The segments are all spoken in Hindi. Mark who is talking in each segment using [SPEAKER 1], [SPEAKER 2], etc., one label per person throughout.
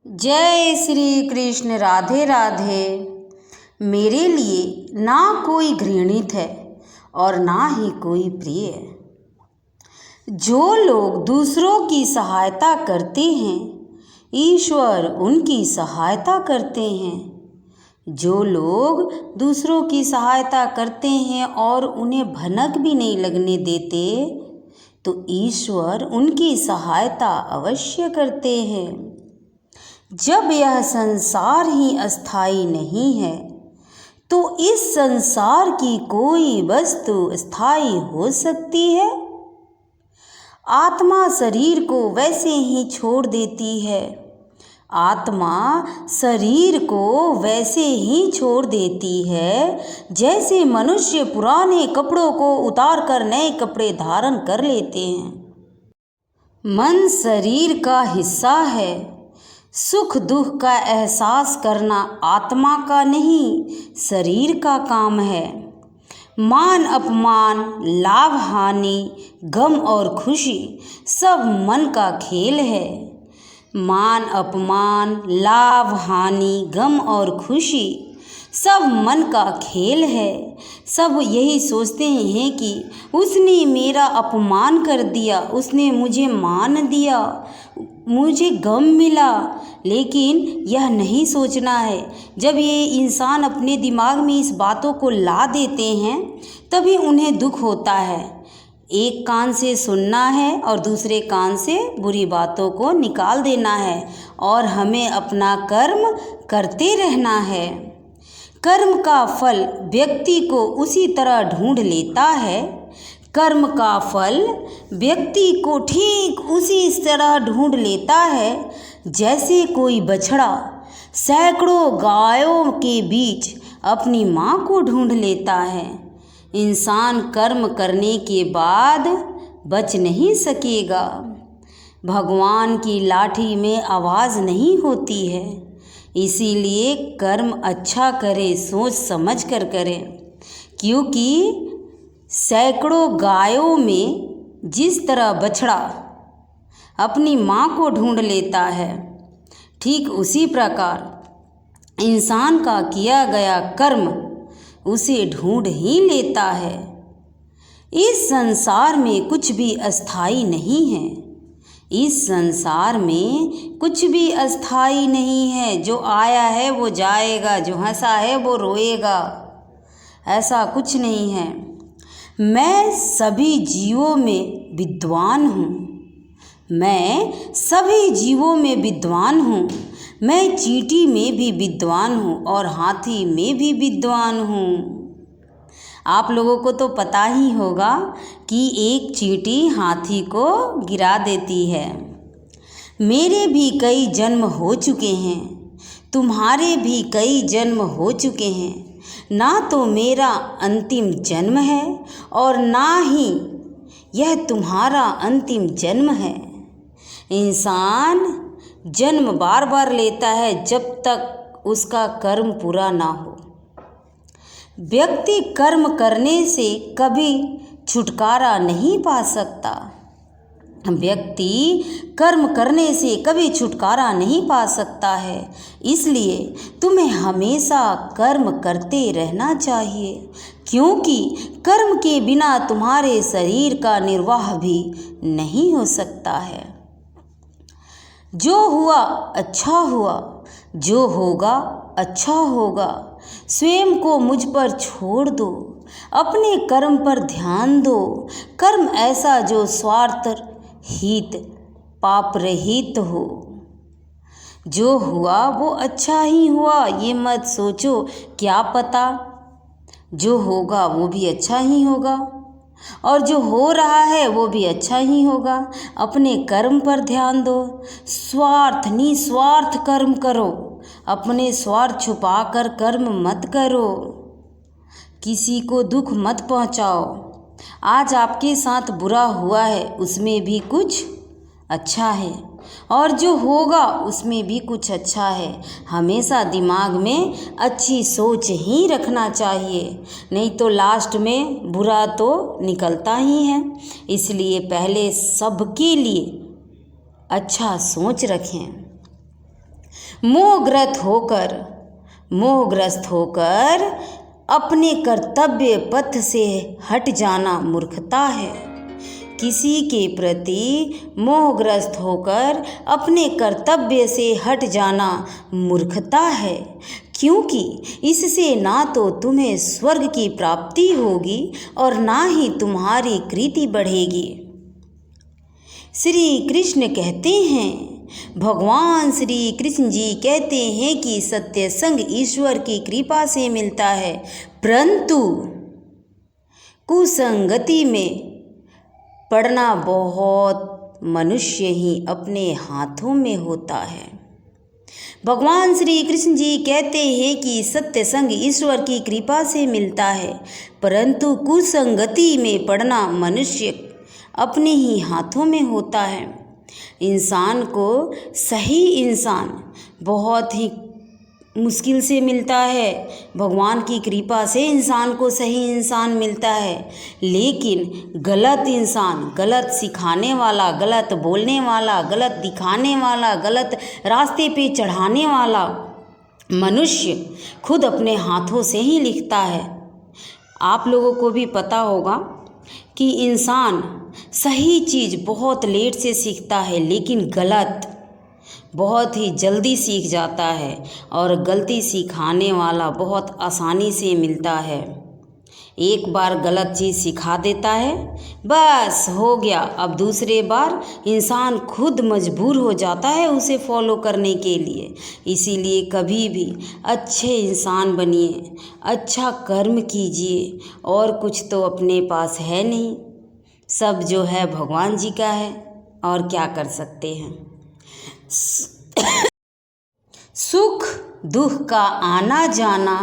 [SPEAKER 1] जय श्री कृष्ण। राधे राधे। मेरे लिए ना कोई घृणित है और ना ही कोई प्रिय। जो लोग दूसरों की सहायता करते हैं, ईश्वर उनकी सहायता करते हैं। जो लोग दूसरों की सहायता करते हैं और उन्हें भनक भी नहीं लगने देते, तो ईश्वर उनकी सहायता अवश्य करते हैं। जब यह संसार ही अस्थाई नहीं है, तो इस संसार की कोई वस्तु स्थायी हो सकती है? आत्मा शरीर को वैसे ही छोड़ देती है। आत्मा शरीर को वैसे ही छोड़ देती है जैसे मनुष्य पुराने कपड़ों को उतार कर नए कपड़े धारण कर लेते हैं। मन शरीर का हिस्सा है। सुख दुख का एहसास करना आत्मा का नहीं, शरीर का काम है। मान अपमान, लाभ हानि, गम और खुशी सब मन का खेल है। मान अपमान, लाभ हानि, गम और खुशी सब मन का खेल है। सब यही सोचते हैं कि उसने मेरा अपमान कर दिया, उसने मुझे मान दिया, मुझे गम मिला। लेकिन यह नहीं सोचना है। जब ये इंसान अपने दिमाग में इस बातों को ला देते हैं, तभी उन्हें दुख होता है। एक कान से सुनना है और दूसरे कान से बुरी बातों को निकाल देना है और हमें अपना कर्म करते रहना है। कर्म का फल व्यक्ति को उसी तरह ढूंढ लेता है। कर्म का फल व्यक्ति को ठीक उसी तरह ढूंढ लेता है जैसे कोई बछड़ा सैकड़ों गायों के बीच अपनी माँ को ढूंढ लेता है। इंसान कर्म करने के बाद बच नहीं सकेगा। भगवान की लाठी में आवाज़ नहीं होती है। इसीलिए कर्म अच्छा करे, सोच समझ कर करें, क्योंकि सैकड़ों गायों में जिस तरह बछड़ा अपनी माँ को ढूंढ लेता है, ठीक उसी प्रकार इंसान का किया गया कर्म उसे ढूंढ ही लेता है। इस संसार में कुछ भी अस्थाई नहीं है। इस संसार में कुछ भी अस्थाई नहीं है। जो आया है वो जाएगा, जो हंसा है वो रोएगा। ऐसा कुछ नहीं है। मैं सभी जीवों में विद्वान हूँ। मैं सभी जीवों में विद्वान हूँ। मैं चींटी में भी विद्वान हूँ और हाथी में भी विद्वान हूँ। आप लोगों को तो पता ही होगा कि एक चींटी हाथी को गिरा देती है। मेरे भी कई जन्म हो चुके हैं, तुम्हारे भी कई जन्म हो चुके हैं। ना तो मेरा अंतिम जन्म है और ना ही यह तुम्हारा अंतिम जन्म है। इंसान जन्म बार बार लेता है जब तक उसका कर्म पूरा ना हो। व्यक्ति कर्म करने से कभी छुटकारा नहीं पा सकता। व्यक्ति कर्म करने से कभी छुटकारा नहीं पा सकता है। इसलिए तुम्हें हमेशा कर्म करते रहना चाहिए, क्योंकि कर्म के बिना तुम्हारे शरीर का निर्वाह भी नहीं हो सकता है। जो हुआ अच्छा हुआ, जो होगा अच्छा होगा। स्वयं को मुझ पर छोड़ दो, अपने कर्म पर ध्यान दो। कर्म ऐसा जो स्वार्थ हित पाप रहित हो। जो हुआ वो अच्छा ही हुआ, ये मत सोचो क्या पता जो होगा वो भी अच्छा ही होगा और जो हो रहा है वो भी अच्छा ही होगा। अपने कर्म पर ध्यान दो। स्वार्थ निस्वार्थ कर्म करो। अपने स्वार्थ छुपाकर कर्म मत करो। किसी को दुख मत पहुंचाओ। आज आपके साथ बुरा हुआ है, उसमें भी कुछ अच्छा है और जो होगा उसमें भी कुछ अच्छा है। हमेशा दिमाग में अच्छी सोच ही रखना चाहिए, नहीं तो लास्ट में बुरा तो निकलता ही है। इसलिए पहले सबके लिए अच्छा सोच रखें। मोहग्रस्त होकर अपने कर्तव्य पथ से हट जाना मूर्खता है। किसी के प्रति मोहग्रस्त होकर अपने कर्तव्य से हट जाना मूर्खता है, क्योंकि इससे ना तो तुम्हें स्वर्ग की प्राप्ति होगी और ना ही तुम्हारी कृति बढ़ेगी। श्री कृष्ण कहते हैं, भगवान श्री कृष्ण जी कहते हैं कि सत्य संग ईश्वर की कृपा से मिलता है, परंतु कुसंगति में पड़ना बहुत मनुष्य ही अपने हाथों में होता है। भगवान श्री कृष्ण जी कहते हैं कि सत्य संग ईश्वर की कृपा से मिलता है, परंतु कुसंगति में पड़ना मनुष्य अपने ही हाथों में होता है। इंसान को सही इंसान बहुत ही मुश्किल से मिलता है। भगवान की कृपा से इंसान को सही इंसान मिलता है, लेकिन गलत इंसान, गलत सिखाने वाला, गलत बोलने वाला, गलत दिखाने वाला, गलत रास्ते पे चढ़ाने वाला मनुष्य खुद अपने हाथों से ही लिखता है। आप लोगों को भी पता होगा कि इंसान सही चीज़ बहुत लेट से सीखता है, लेकिन गलत बहुत ही जल्दी सीख जाता है, और गलती सिखाने वाला बहुत आसानी से मिलता है। एक बार गलत चीज़ सिखा देता है, बस हो गया। अब दूसरे बार इंसान खुद मजबूर हो जाता है उसे फॉलो करने के लिए। इसीलिए कभी भी अच्छे इंसान बनिए, अच्छा कर्म कीजिए, और कुछ तो अपने पास है नहीं, सब जो है भगवान जी का है, और क्या कर सकते हैं। सुख दुख का आना जाना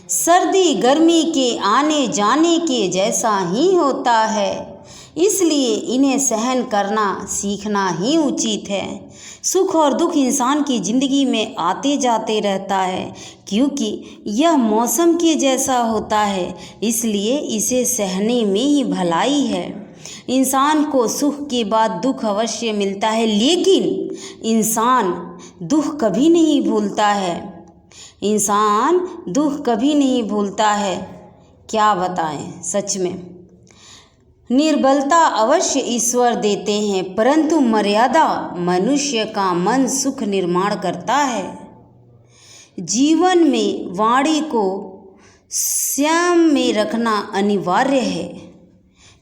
[SPEAKER 1] सर्दी गर्मी के आने जाने के जैसा ही होता है, इसलिए इन्हें सहन करना सीखना ही उचित है। सुख और दुख इंसान की ज़िंदगी में आते जाते रहता है, क्योंकि यह मौसम के जैसा होता है, इसलिए इसे सहने में ही भलाई है। इंसान को सुख के बाद दुख अवश्य मिलता है, लेकिन इंसान दुख कभी नहीं भूलता है। इंसान दुख कभी नहीं भूलता है। क्या बताएं, सच में निर्बलता अवश्य ईश्वर देते हैं, परंतु मर्यादा मनुष्य का मन सुख निर्माण करता है। जीवन में वाणी को संयम में रखना अनिवार्य है।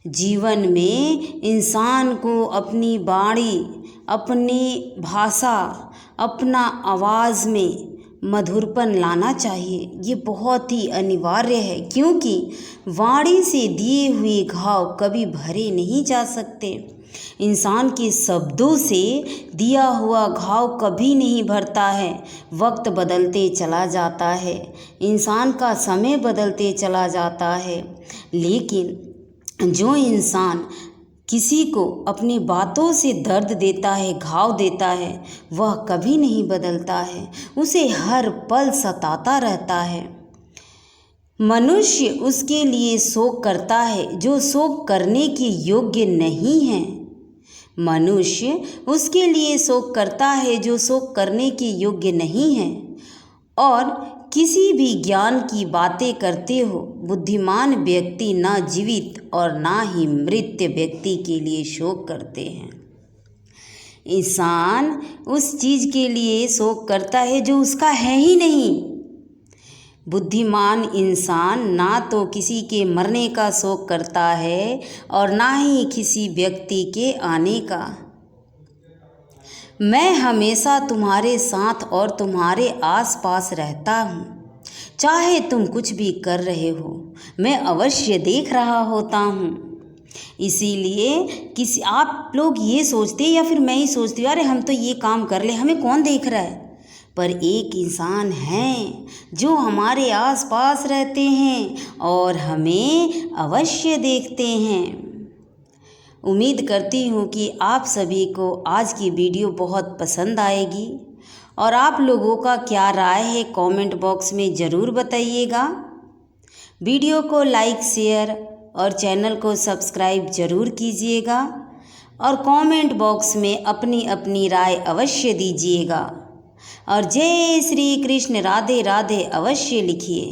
[SPEAKER 1] जीवन में इंसान को अपनी वाणी, अपनी भाषा, अपना आवाज़ में मधुरपन लाना चाहिए। ये बहुत ही अनिवार्य है, क्योंकि वाणी से दिए हुए घाव कभी भरे नहीं जा सकते। इंसान के शब्दों से दिया हुआ घाव कभी नहीं भरता है। वक्त बदलते चला जाता है, इंसान का समय बदलते चला जाता है, लेकिन जो इंसान किसी को अपनी बातों से दर्द देता है, घाव देता है, वह कभी नहीं बदलता है, उसे हर पल सताता रहता है। मनुष्य उसके लिए शोक करता है जो शोक करने के योग्य नहीं है। मनुष्य उसके लिए शोक करता है जो शोक करने के योग्य नहीं है। और किसी भी ज्ञान की बातें करते हो, बुद्धिमान व्यक्ति ना जीवित और ना ही मृत व्यक्ति के लिए शोक करते हैं। इंसान उस चीज़ के लिए शोक करता है जो उसका है ही नहीं। बुद्धिमान इंसान ना तो किसी के मरने का शोक करता है और ना ही किसी व्यक्ति के आने का। मैं हमेशा तुम्हारे साथ और तुम्हारे आसपास रहता हूँ, चाहे तुम कुछ भी कर रहे हो, मैं अवश्य देख रहा होता हूँ। इसीलिए किसी आप लोग ये सोचते या फिर मैं ही सोचती हूँ, अरे हम तो ये काम कर ले, हमें कौन देख रहा है। पर एक इंसान है जो हमारे आसपास रहते हैं और हमें अवश्य देखते हैं। उम्मीद करती हूँ कि आप सभी को आज की वीडियो बहुत पसंद आएगी, और आप लोगों का क्या राय है कमेंट बॉक्स में ज़रूर बताइएगा। वीडियो को लाइक, शेयर और चैनल को सब्सक्राइब ज़रूर कीजिएगा, और कमेंट बॉक्स में अपनी अपनी राय अवश्य दीजिएगा। और जय श्री कृष्ण, राधे राधे अवश्य लिखिए।